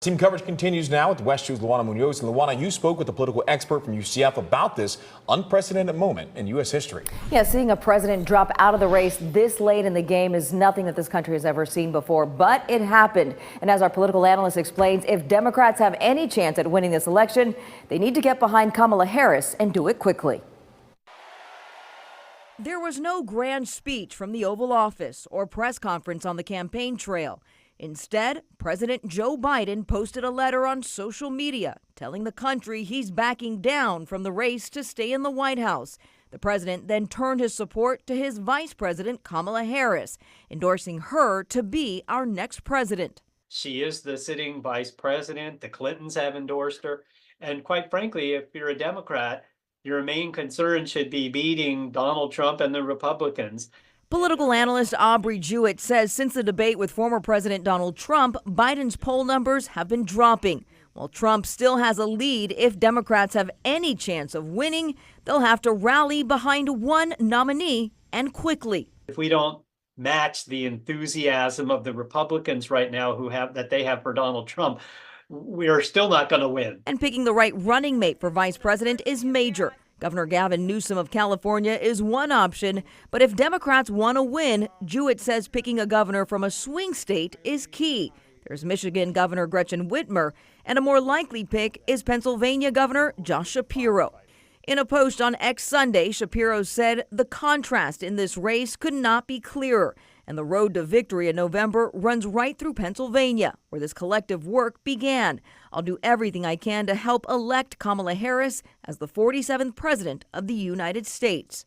Team coverage continues now with West 2's Luana Munoz. And Luana, you spoke with a political expert from UCF about this unprecedented moment in U.S. history. Yeah, seeing a president drop out of the race this late in the game is nothing that this country has ever seen before, but it happened. And as our political analyst explains, if Democrats have any chance at winning this election, they need to get behind Kamala Harris and do it quickly. There was no grand speech from the Oval Office or press conference on the campaign trail. Instead, President Joe Biden posted a letter on social media telling the country he's backing down from the race to stay in the White House. The president then turned his support to his vice president, Kamala Harris, endorsing her to be our next president. She is the sitting vice president. The Clintons have endorsed her. And quite frankly, if you're a Democrat, your main concern should be beating Donald Trump and the Republicans. Political analyst Aubrey Jewett says since the debate with former President Donald Trump, Biden's poll numbers have been dropping. While Trump still has a lead, if Democrats have any chance of winning, they'll have to rally behind one nominee and quickly. If we don't match the enthusiasm of the Republicans right now that they have for Donald Trump, we are still not going to win. And picking the right running mate for vice president is major. Governor Gavin Newsom of California is one option, but if Democrats want to win, Jewett says picking a governor from a swing state is key. There's Michigan Governor Gretchen Whitmer, and a more likely pick is Pennsylvania Governor Josh Shapiro. In a post on X Sunday, Shapiro said the contrast in this race could not be clearer, and the road to victory in November runs right through Pennsylvania, where this collective work began. I'll do everything I can to help elect Kamala Harris as the 47th president of the United States.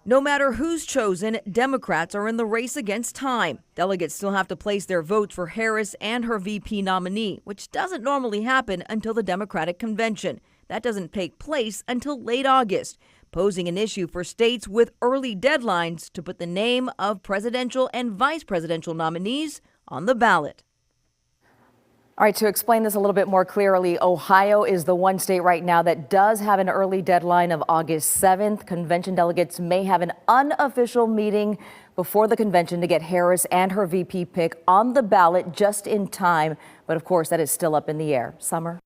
No matter who's chosen, Democrats are in the race against time. Delegates still have to place their votes for Harris and her VP nominee, which doesn't normally happen until the Democratic convention. That doesn't take place until late August, posing an issue for states with early deadlines to put the name of presidential and vice presidential nominees on the ballot. All right, to explain this a little bit more clearly, Ohio is the one state right now that does have an early deadline of August 7th. Convention delegates may have an unofficial meeting before the convention to get Harris and her VP pick on the ballot just in time. But of course, that is still up in the air. Summer?